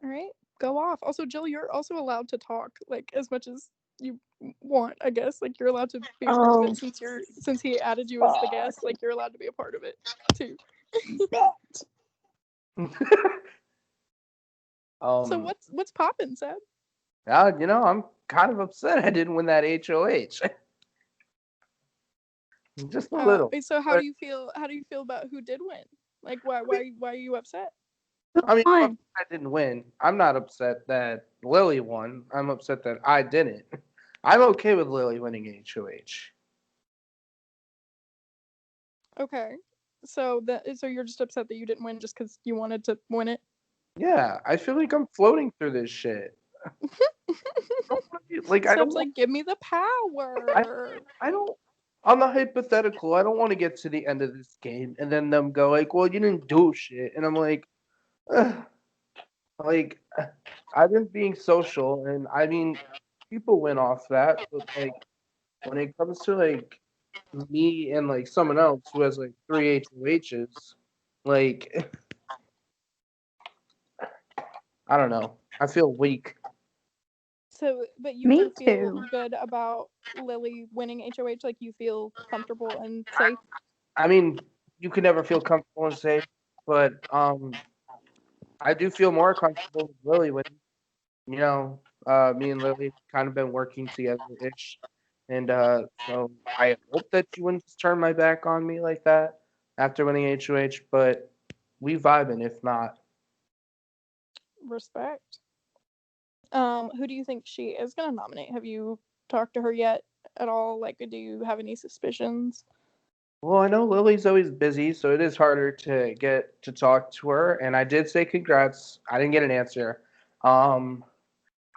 All right, go off. Also, Jill, you're also allowed to talk like as much as you want. I guess like you're allowed to be a part of Oh, it since he added you as the fuck. guest. Like you're allowed to be a part of it too. Bet. So um, what's poppin', Seb? I'm kind of upset I didn't win that HOH. Just a little. So how do But you feel? How do you feel about who did win? Like why are you upset? I mean, One. I didn't win. I'm not upset that Lily won. I'm upset that I didn't. I'm okay with Lily winning HOH. Okay, so you're just upset that you didn't win just because you wanted to win it. Yeah, I feel like I'm floating through this shit. Like I don't Seb's want. like, give me the I power. I don't. On the hypothetical, I don't want to get to the end of this game and then them go like, "Well, you didn't do shit," and I'm like, ugh. Like, I've been being social, and I mean, people went off that, but like when it comes to like me and like someone else who has like three HOHs, like I don't know, I feel weak. So, but you Me do feel too. good about Lily winning HOH. Like you feel comfortable and safe. I mean, you could never feel comfortable and safe, but I do feel more comfortable with Lily winning. Me and Lily kind of been working together ish. And so I hope that you wouldn't just turn my back on me like that after winning HOH, but we vibing if not. Respect. Who do you think she is gonna nominate? Have you talked to her yet at all? Like, do you have any suspicions? Well, I know Lily's always busy, so it is harder to get to talk to her. And I did say congrats. I didn't get an answer. Um,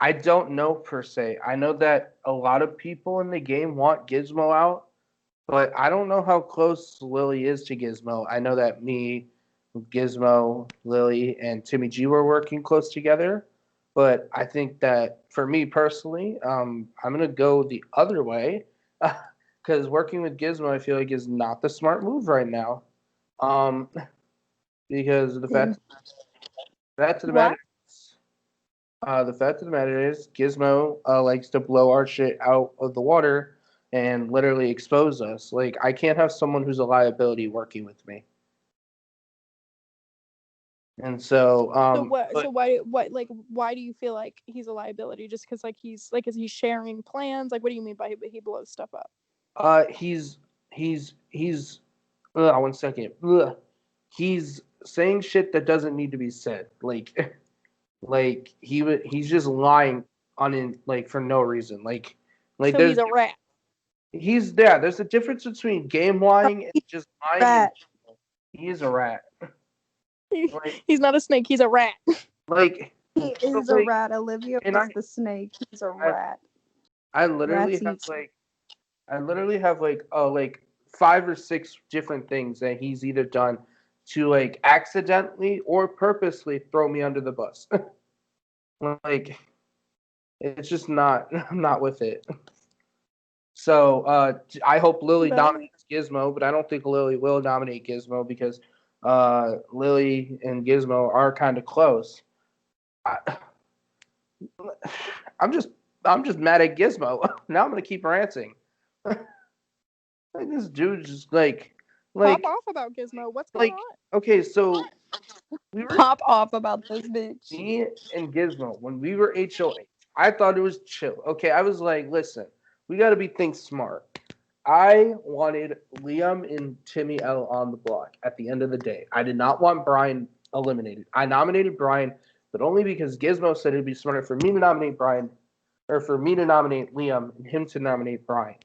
I don't know per se. I know that a lot of people in the game want Gizmo out, but I don't know how close Lily is to Gizmo. I know that me, Gizmo, Lily, and Timmy G were working close together, but I think that for me personally, I'm gonna go the other way because working with Gizmo, I feel like is not the smart move right now. Um, because Then fact of the Why? matter is, the fact of the matter is, Gizmo likes to blow our shit out of the water and literally expose us. Like, I can't have someone who's a liability working with me. And so, So what? but So why? What? Like, why do you feel like he's a liability? Just because like he's like, is he sharing plans? Like, what do you mean by he blows stuff up? he's ugh, 1 second. Ugh. He's saying shit that doesn't need to be said. Like, he's just lying on in like for no reason. Like So he's there's a rat. he's there. There's a difference between game lying and he's just a lying. And rat. he is a rat. Like, He's not a snake. He's a rat. like, He so is a like, rat. Olivia and is the snake. He's a I, rat. I literally Rats have eat. like, like 5 or 6 different things that he's either done to like accidentally or purposely throw me under the bus. Like, it's just not. I'm not with it. So I hope Lily Valid. nominates Gizmo, but I don't think Lily will nominate Gizmo because Lily and Gizmo are kind of close. I, I'm just I'm just mad at Gizmo. Now I'm gonna keep ranting. Like this dude just Pop like off about Gizmo. What's going like on? okay, so we were Pop off about this bitch. me and Gizmo when we were HOH. I thought it was chill. Okay, I was like, listen, we got to be think smart. I wanted Liam and Timmy L on the block at the end of the day. I did not want Brian eliminated. I nominated Brian, but only because Gizmo said it'd be smarter for me to nominate Brian, or for me to nominate Liam and him to nominate Brian.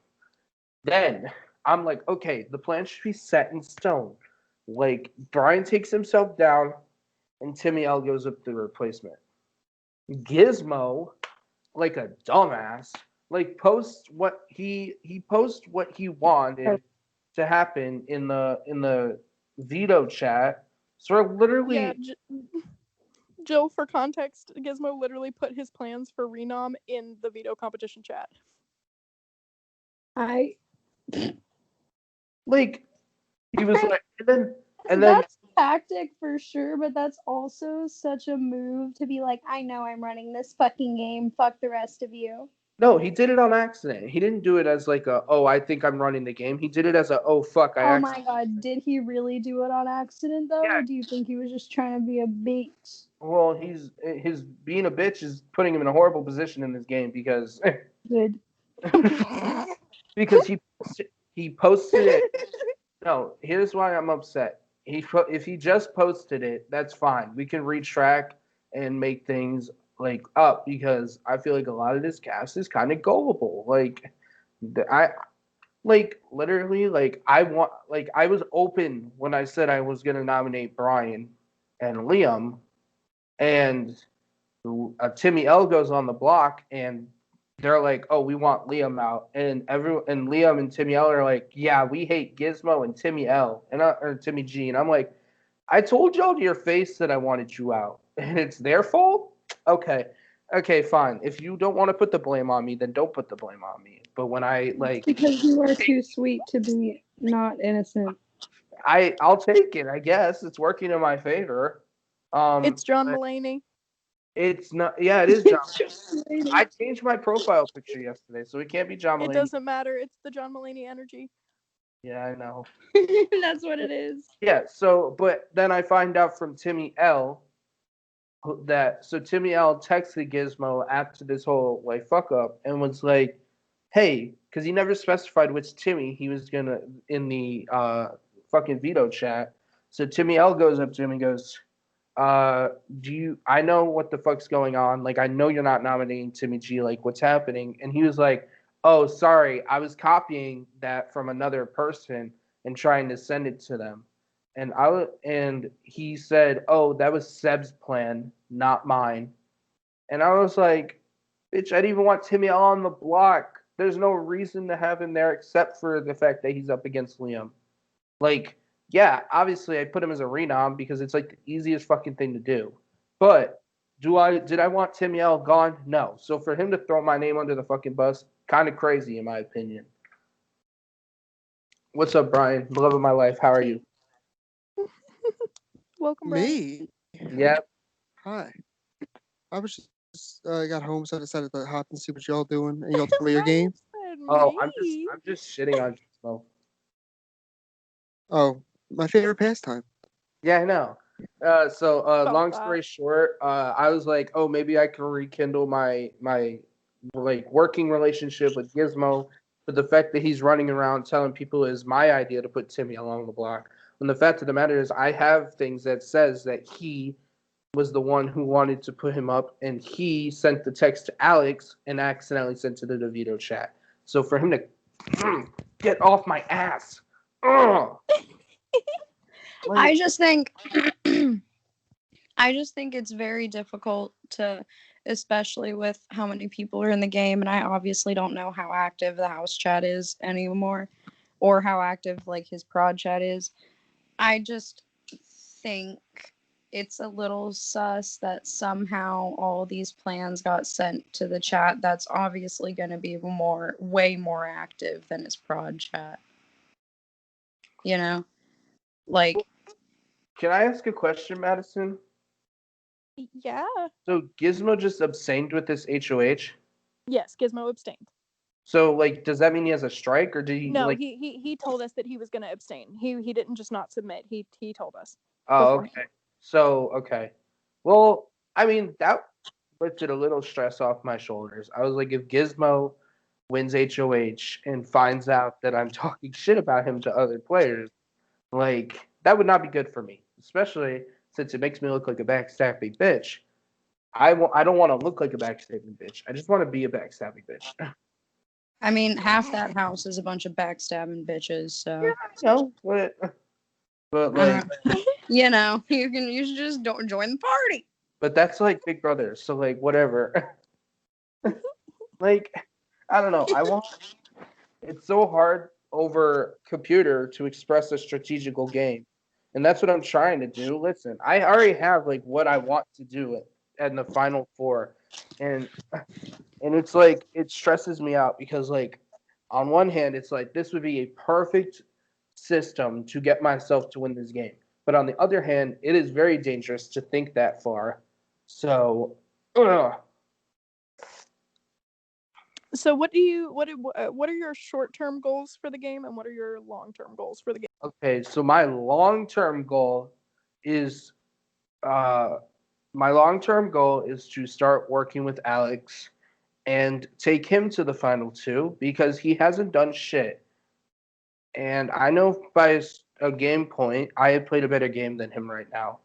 Then I'm like, okay, the plan should be set in stone. Like Brian takes himself down, and Timmy L goes up the replacement. Gizmo, like a dumbass, like posts what he wanted to happen in the veto chat. So I Yeah, literally Jill, for context, Gizmo literally put his plans for Renom in the veto competition chat. I like he was like, and then that's tactic for sure, but that's also such a move to be like, I know I'm running this fucking game. Fuck the rest of you. No, he did it on accident. He didn't do it as like a, oh, I think I'm running the game. He did it as a, oh, fuck, I Oh accidentally. my god, did he really do it on accident though, Yeah. or do you think he was just trying to be a bitch? Well, his being a bitch is putting him in a horrible position in this game because Good. because he posted it. No, here's why I'm upset. If he just posted it, that's fine. We can retrack and make things like up because I feel like a lot of this cast is kind of gullible. Like I like literally like I was open when I said I was gonna nominate Brian and Liam, and Timmy L goes on the block and they're like, "Oh, we want Liam out," and Liam and Timmy L are like, "Yeah, we hate Gizmo and Timmy L or Timmy G," and I'm like, "I told y'all to your face that I wanted you out, and it's their fault." Okay, okay, fine. If you don't want to put the blame on me, then don't put the blame on me. But when I like, Because you are too sweet to be not innocent. I'll take it. I guess it's working in my favor. It's John But Mulaney. it's not. Yeah, it is John. It's just I changed my profile picture yesterday, so it can't be John It Mulaney. doesn't matter. It's the John Mulaney energy. Yeah, I know. That's what it is. Yeah, so but then I find out from Timmy L that so Timmy L texted Gizmo after this whole like fuck up and was like, "Hey," because he never specified which Timmy he was gonna in the fucking veto chat. So Timmy L goes up to him and goes, do you? I know what the fuck's going on. Like, I know you're not nominating Timmy G. Like, what's happening?" And he was like, "Oh, sorry, I was copying that from another person and trying to send it to them." And he said, "Oh, that was Seb's plan, not mine." And I was like, "Bitch, I didn't even want Timmy on the block. There's no reason to have him there except for the fact that he's up against Liam. Like, yeah, obviously I put him as a renom because it's like the easiest fucking thing to do. But did I want Timmy L gone? No. So for him to throw my name under the fucking bus, kind of crazy in my opinion. What's up, Brian? Love of my life. How are you? Welcome, Brian. Me? Yep. Hi. I was just got home, so I decided to hop and see what y'all doing, and y'all play your game. Oh, Me. I'm just shitting on Gizmo. Oh, my favorite pastime. Yeah, I know. Stop Long that. story short, I was like, oh, maybe I can rekindle my like working relationship with Gizmo. But the fact that he's running around telling people is my idea to put Timmy along the block. When the fact of the matter is, I have things that says that he was the one who wanted to put him up, and he sent the text to Alex and accidentally sent it to the DeVito chat. So for him to get off my ass, ugh. I just think I just think it's very difficult to, especially with how many people are in the game, and I obviously don't know how active the house chat is anymore, or how active like his prod chat is. I just think it's a little sus that somehow all these plans got sent to the chat that's obviously going to be way more active than his prod chat. You know? Like, Can I ask a question, Madison? Yeah. So Gizmo just abstained with this HOH. Yes, Gizmo abstained. So like, does that mean he has a strike, or did he No, like? he told us that he was going to abstain. He didn't just not submit. He told us. Oh, beforehand. okay. So okay. Well, I mean that lifted a little stress off my shoulders. I was like, if Gizmo wins HOH and finds out that I'm talking shit about him to other players, like that would not be good for me, especially since it makes me look like a backstabbing bitch. I don't want to look like a backstabbing bitch. I just want to be a backstabbing bitch. I mean, half that house is a bunch of backstabbing bitches, so You know, but like, you know, you should just don't join the party. but that's like Big Brother, so like whatever. Like, I don't know. It's so hard over computer to express a strategical game, and that's what I'm trying to do. Listen, I already have like what I want to do in the final four, and it's like it stresses me out because like on one hand it's like this would be a perfect system to get myself to win this game. But on the other hand, it is very dangerous to think that far. So, ugh. So what are your short-term goals for the game, and what are your long-term goals for the game? Okay, so my long-term goal is uh to start working with Alex and take him to the final two because he hasn't done shit. And I know by a game point, I have played a better game than him right now.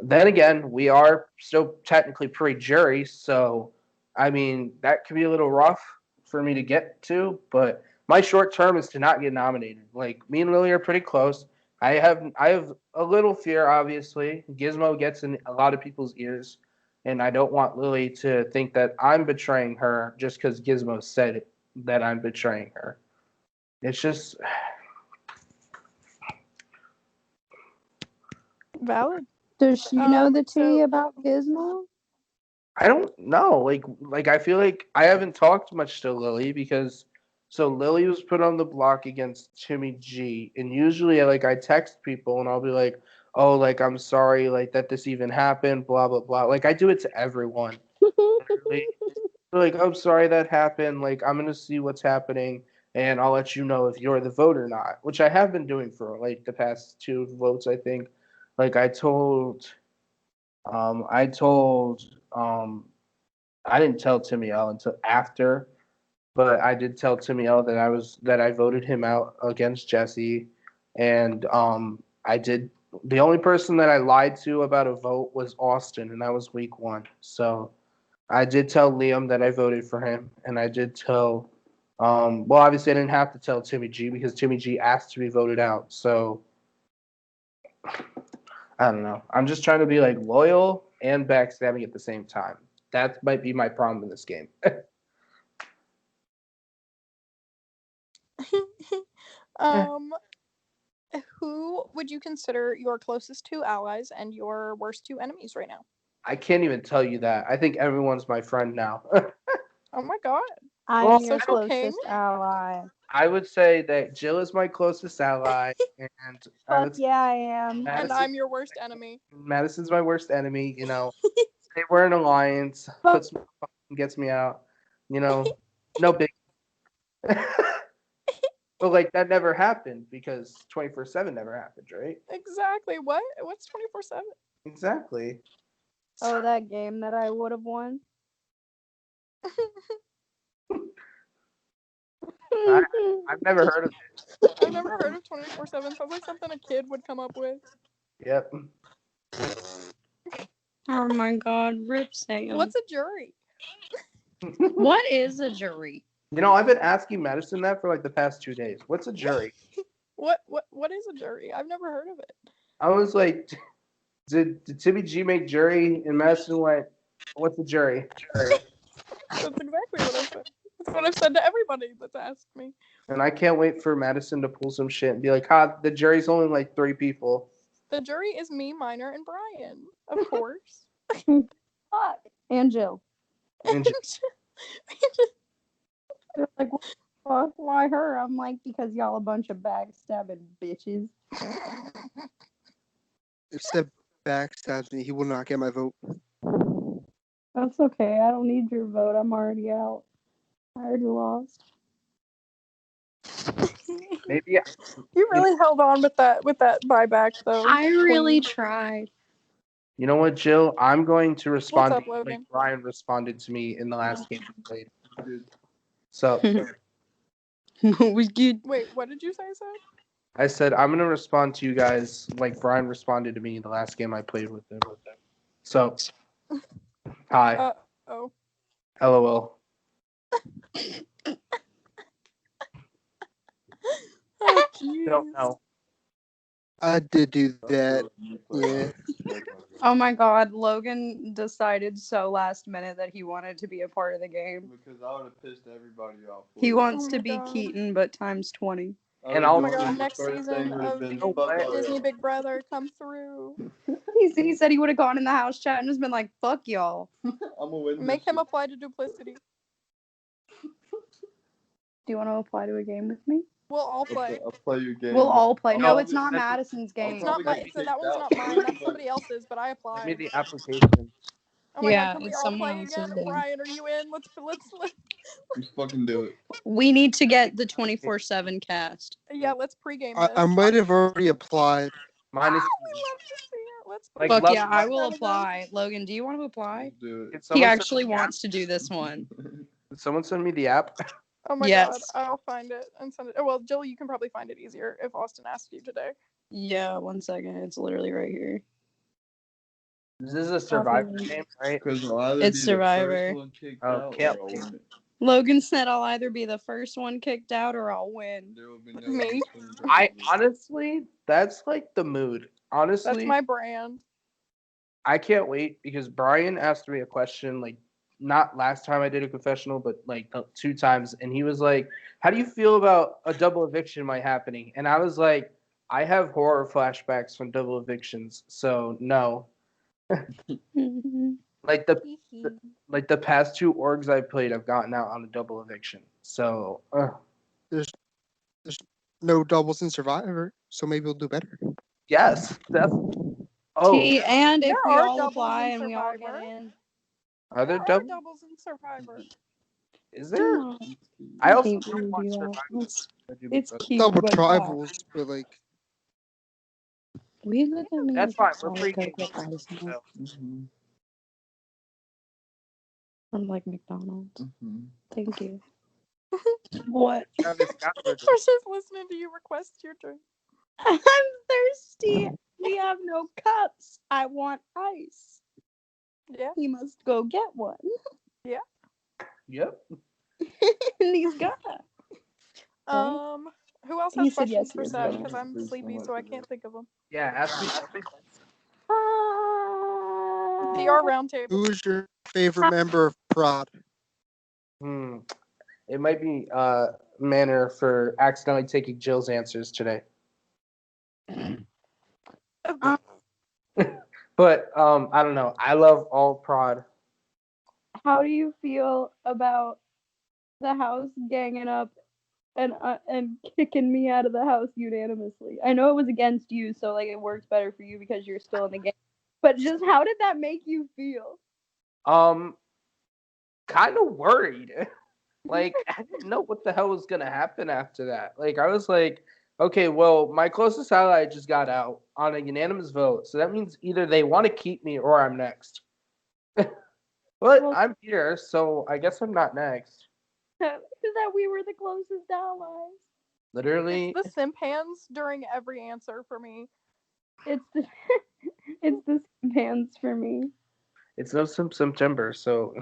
Then again, we are still technically pre-jury, so I mean that could be a little rough for me to get to. But my short term is to not get nominated. Like me and Lily are pretty close. I have a little fear, obviously. Gizmo gets in a lot of people's ears, and I don't want Lily to think that I'm betraying her just because Gizmo said it, that I'm betraying her. It's just Valid. Does she know the tea So about Gizmo? I don't know. Like I feel like I haven't talked much to Lily because so Lily was put on the block against Timmy G, and usually I text people and I'll be like, oh, like I'm sorry like that this even happened, blah blah blah. Like I do it to everyone. Literally. Like I'm sorry that happened. Like I'm gonna see what's happening and I'll let you know if you're the vote or not, which I have been doing for like the past two votes, I think. Like I told I didn't tell Timmy L until after, but I did tell Timmy L that I voted him out against Jesse, and I did. The only person that I lied to about a vote was Austin, and that was week one. So I did tell Liam that I voted for him, and I did tell. Well, obviously, I didn't have to tell Timmy G because Timmy G asked to be voted out. So I don't know. I'm just trying to be like loyal and backstabbing at the same time. That might be my problem in this game. um who would you consider your closest two allies and your worst two enemies right now? I can't even tell you that. I think everyone's my friend now. Oh my god. I Well, am your Social King? closest ally. I would say that Jill is my closest ally, and I Fuck would say yeah, I am. And Madison. I'm your worst enemy. Madison's my worst enemy. You know, they were an alliance, Fuck. puts me and gets me out. You know, no big. But like that never happened because 24/7 never happened, right? Exactly. What? What's 24/7? Exactly. Oh, that game that I would have won. I, I've never heard of it. I've never heard of 24/7. Sounds like something a kid would come up with. Yep. Oh my god, Rip Sam. What's a jury? What is a jury? You know, I've been asking Madison that for like the past 2 days. What's a jury? What is a jury? I've never heard of it. I was like, did Timmy G make jury? And Madison went, what's a jury? That's exactly what I said. That's what I've said to everybody that's asked me. And I can't wait for Madison to pull some shit and be like, ha, the jury's only like 3 people. The jury is me, Minor, and Brian, of course. Fuck. And Jill. And They're like, fuck, why her? I'm like, because y'all a bunch of backstabbing bitches. If Seb backstabs me, he will not get my vote. That's okay. I don't need your vote. I'm already out. I already lost. maybe You really held on with that buyback though. I really Queen. tried. you know what, Jill? I'm going to respond up, to you like Logan? Brian responded to me in the last game we played. So We good. Wait, what did you say, Seb? I said I'm gonna respond to you guys like Brian responded to me in the last game I played with him. So hi. Oh. LOL. Oh, Don't jeez. know. I did do that. Yeah. Oh my god, Logan decided so last minute that he wanted to be a part of the game. Because I would have pissed everybody off. He wants Oh to my be God. Keaton, but times 20. And Oh I'll my do god, the next first thing season would have of been No fuck way. all Disney y'all. Big Brother come through. He said he would have gone in the house chat and just been like, fuck y'all. I'm gonna win. Make this him apply to duplicity. Do you want to apply to a game with me? We'll all play. I'll play your game. We'll all play. No, No, it's not that's- Madison's I'll game. It's not probably my. get So that kicked one's out, not mine. That's but- somebody else's. But I Send me applied. the application. Oh my Yeah, god, can we it's all someone play else's again? game. Brian, are you in? Let's. Let's fucking do it. We need to get the 24/7 cast. Yeah, let's pregame I this. might have already applied. Mine is. We love to see it. Let's. Like, Fuck love- yeah, I love will that apply. Logan, do you want to apply? Let's do Can it. He someone send actually me the app? wants to do this one. Can someone send me the app? Oh my Yes. god, I'll find it and send it. Oh well, Jill, you can probably find it easier if Austin asked you today. Yeah, 1 second. It's literally right here. This is a survivor Copy. game, right? Because I'll either It's be Survivor. the first one kicked Oh, out can't or I'll wait. win. Logan said I'll either be the first one kicked out or I'll win. There will be no Me? in-between I prizes. honestly, that's like the mood. Honestly, That's my brand. I can't wait because Brian asked me a question like not last time I did a confessional, but like 2 times, and he was like, "How do you feel about a double eviction might happening?" And I was like, "I have horror flashbacks from double evictions, so no." Like the past 2 orgs I played, I've gotten out on a double eviction. So There's no doubles in Survivor, so maybe we'll do better. yes, that's. Oh, See, and if There we are all doubles apply in and we all get Survivor. in. are there There are double? doubles in Survivor. Is there? Oh, I also hate don't when you watch do that. Survivor. It's cute. Double but yeah. tribals, but like We look at me That's like fine. We're Sorry, pre-gaming. Coke with ice in it. So. Mhm, I'm like McDonald's. mhm. Thank you. What? Travis got We're just listening to you request your drink. I'm thirsty. We have no cups. I want ice. Yeah. He must go get one. Yep. And he's got. Who else He has said yes, questions for you're Seb? right. Because I'm Please sleepy, don't so I let me can't think of them. Yeah. Ask me. DR roundtable. who is your favorite member of Prod? It might be Manor for accidentally taking Jill's answers today. But I don't know. I love all prod. How do you feel about the house ganging up and kicking me out of the house unanimously? I know it was against you, so like it works better for you because you're still in the game. But just how did that make you feel? Kind of worried. Like I didn't know what the hell was gonna happen after that. Like I was like, okay, well, my closest ally just got out on a unanimous vote, so that means either they want to keep me or I'm next. But Well- I'm here, so I guess I'm not next. That we were the closest allies. Literally, It's the simp hands during every answer for me. It's the it's the pants for me. it's no September, so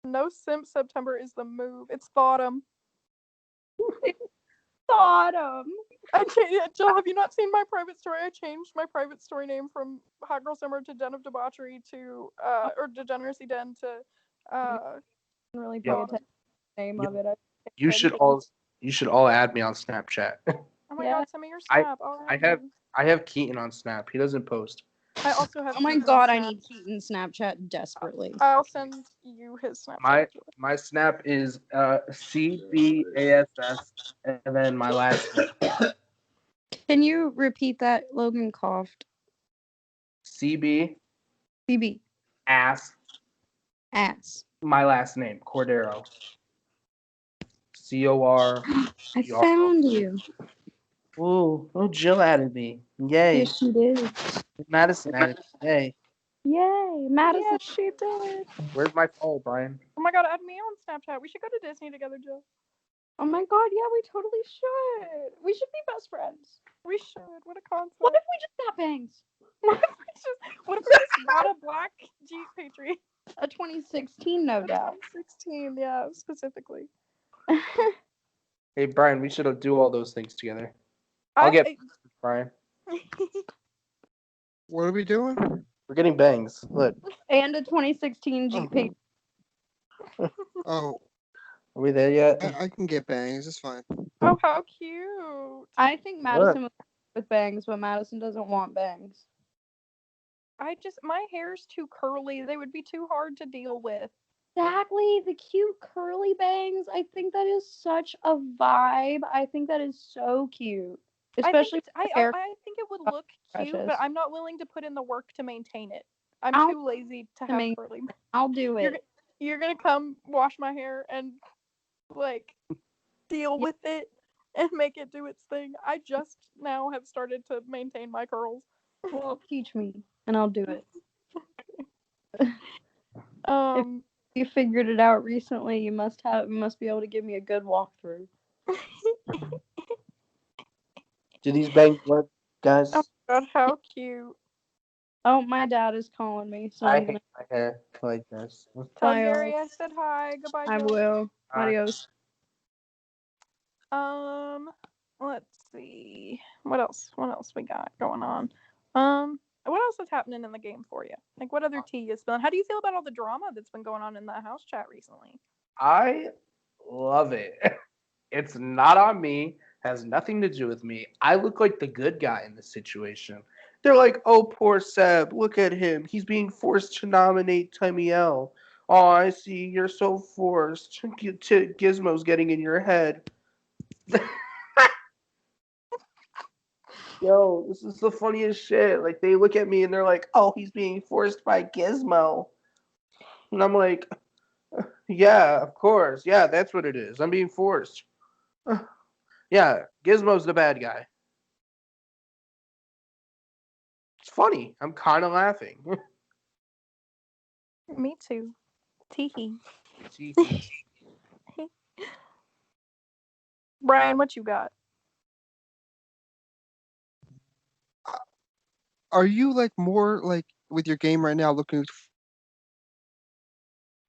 No simp September is the move. It's Thoughtum. Autumn. Jill, have you not seen my private story? I changed my private story name from Hot Girl Summer to Den of Debauchery to or Degeneracy Den to Really pay Yep. attention to the name Yep. of it. you should all add me on Snapchat. Oh my Yeah. god, send me your I- snap. I have- I have Keaton on Snap. He doesn't post. I also have Oh my Keaton on god, I Snap. need Keaton Snapchat desperately. I'll send you his snap. My Snap is CBASS and then my last name. Can you repeat that? Logan coughed. CB BB. ass Ass. my last name Cordero. COR. I found you. Oh, Jill added me. Yay. Yes, she did. Madison added me. Yay. Yay, Madison. Yes, she did. Where's my phone, Brian? Oh my god, add me on Snapchat. We should go to Disney together, Jill. Oh my god, yeah, we totally should. We should be best friends. We should. What a concept. What if we just got bangs? What if we just got a black Jeep Patriot? A 2016, no doubt. 16, yeah, specifically. Hey, Brian, we should do all those things together. I'll get Brian. What are we doing? We're getting bangs. Look, And a 2016 Jeep Patriot. Oh, are we there yet? I can get bangs. It's fine. Oh, how cute. I think Madison was with bangs, but Madison doesn't want bangs. My hair's too curly. They would be too hard to deal with. Exactly, the cute curly bangs. I think that is such a vibe. I think that is so cute, especially with the hair. I think it would look cute, but Precious. I'm not willing to put in the work to maintain it. I'm I'll too lazy to to have me. curly. I'll do You're it. you're gonna come wash my hair and like deal Yeah, with it and make it do its thing. I just now have started to maintain my curls. well, teach me, and I'll do it. If Um, you figured it out recently, you must be able to give me a good walkthrough. Do these bangs work, oh guys? my god, how cute! Oh, my dad is calling me, so I I'm hate gonna my hair like this. Tell bye Gary all. I said hi. Goodbye, I Joe. will. Bye. Adios. Um, let's see. What else? What else we got going on? What else is happening in the game for you? Like, what other tea is spilling? How do you feel about all the drama that's been going on in the house chat recently? I love it. It's not on me, has nothing to do with me. I look like the good guy in this situation. They're like, oh, poor Seb, look at him. He's being forced to nominate Timmy L. Oh, I see, you're so forced. Gizmo's getting in your head. Yo, this is the funniest shit. Like, they look at me and they're like, oh, he's being forced by Gizmo. And I'm like, yeah, of course. Yeah, that's what it is. I'm being forced. Yeah, Gizmo's the bad guy. It's funny. I'm kind of laughing. Me too. Teehee. Brian, what you got? Are you like more like with your game right now looking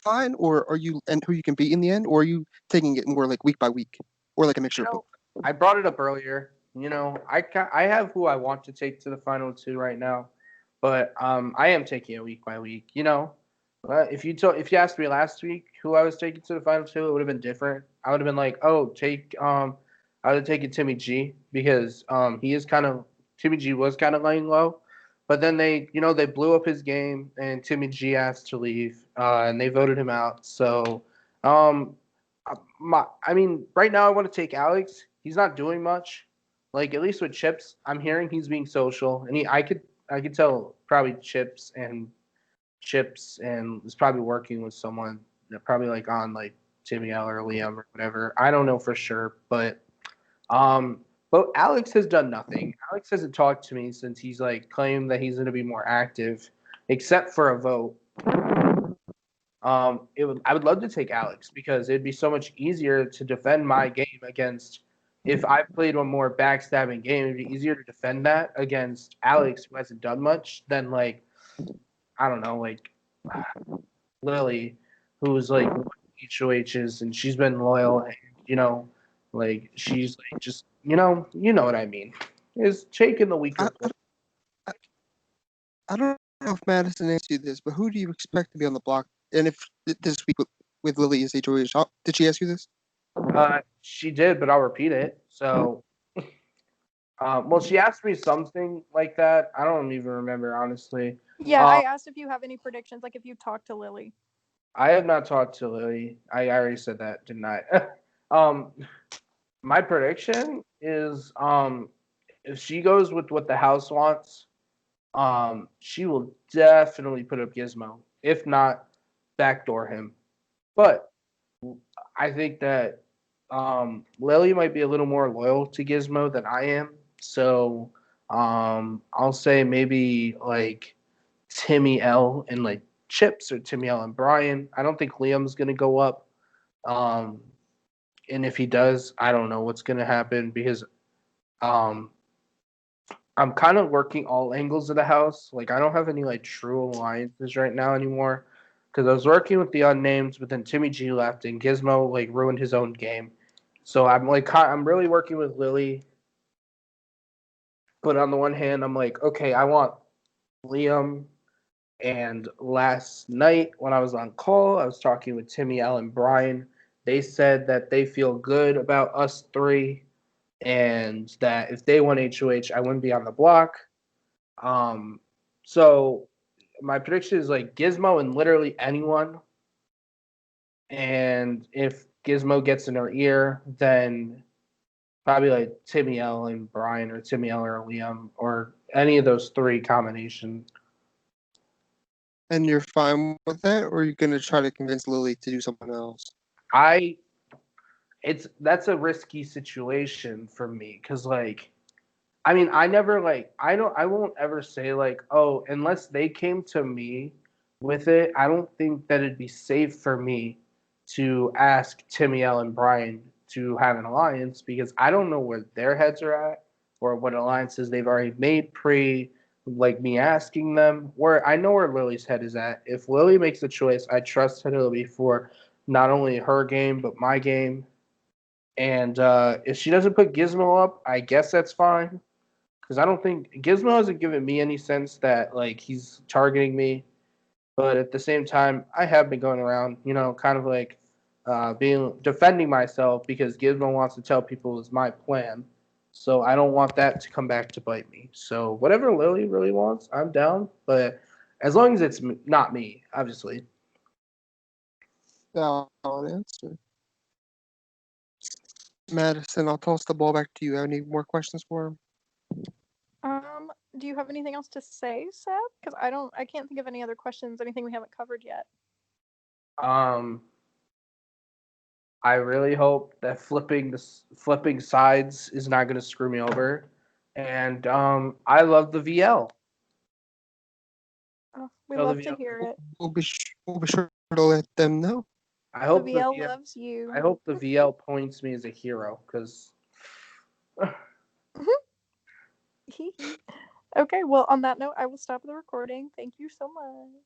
fine, or are you and who you can beat in the end, or are you taking it more like week by week, or like a mixture You of know, both? I brought it up earlier. I have who I want to take to the final two right now, but I am taking it week by week. If you asked me last week who I was taking to the final two, it would have been different. I would have been like, oh, I would have taken Timmy G because Timmy G was kind of laying low, but then they blew up his game and Timmy G asked to leave, and they voted him out. So um, I mean, right now I want to take Alex. He's not doing much. Like at least with Chips, I'm hearing he's being social, and I could tell probably Chips and is probably working with someone, probably like on like Timmy L or Liam or whatever. I don't know for sure, um, but Alex has done nothing. Alex hasn't talked to me since he's like claimed that he's going to be more active, except for a vote. I would love to take Alex because it'd be so much easier to defend my game against. If I played one more backstabbing game, it'd be easier to defend that against Alex, who hasn't done much, than like I don't know, like Lily, who's like HOHs and she's been loyal, and like she's like just you know what I mean. Is taking the I, weaker. I, I I don't know if Madison asked you this, but who do you expect to be on the block? And if this week with Lily is HOH, did she ask you this? She did, but I'll repeat it. So well, she asked me something like that. I don't even remember, honestly. Yeah, Uh, I asked if you have any predictions, like if you talked to Lily. I have not talked to Lily. I already said that, didn't I? um, my prediction is if she goes with what the house wants, she will definitely put up Gizmo. If not, backdoor him. But I think that Lily might be a little more loyal to Gizmo than I am. So I'll say maybe like Timmy L and like Chips or Timmy L and Brian. I don't think Liam's gonna go up. Um, and if he does, I don't know what's gonna happen because um, I'm kind of working all angles of the house. Like I don't have any like true alliances right now anymore because I was working with the unnamed, but then Timmy G left and Gizmo like ruined his own game. So I'm really working with Lily, but on the one hand, I'm like, okay, I want Liam. And last night when I was on call, I was talking with Timmy, L, and Brian. They said that they feel good about us three and that if they won HOH, I wouldn't be on the block. Um, so my prediction is like Gizmo and literally anyone And if Gizmo gets in her ear, then probably like Timmy L and Brian, or Timmy L or Liam, or any of those three combination. And you're fine with that, or are you gonna try to convince Lily to do something else? That's a risky situation for me, because like, I mean, I never like, I won't ever say like, oh, unless they came to me with it, I don't think that it'd be safe for me to ask Timmy L and Brian to have an alliance, because I don't know where their heads are at, or what alliances they've already made pre like me asking them. Where I know where Lily's head is at. If Lily makes a choice, I trust Lily for not only her game but my game. And if she doesn't put Gizmo up, I guess that's fine. Because I don't think Gizmo hasn't given me any sense that like he's targeting me. But at the same time, I have been going around, kind of like being defending myself, because Gizmo wants to tell people is my plan. So I don't want that to come back to bite me. So whatever Lily really wants, I'm down. But as long as it's not me, obviously. Valid answer. Madison, I'll toss the ball back to you. Have any more questions for him? Do you have anything else to say, Seb? Because I can't think of any other questions, anything we haven't covered yet. I really hope that flipping sides is not going to screw me over. And I love the VL. Oh, we Tell the love to VL. hear it. We'll be sure to let them know. I hope the the VL VL loves you. I hope the VL points me as a hero, because Okay, well, on that note, I will stop the recording. Thank you so much.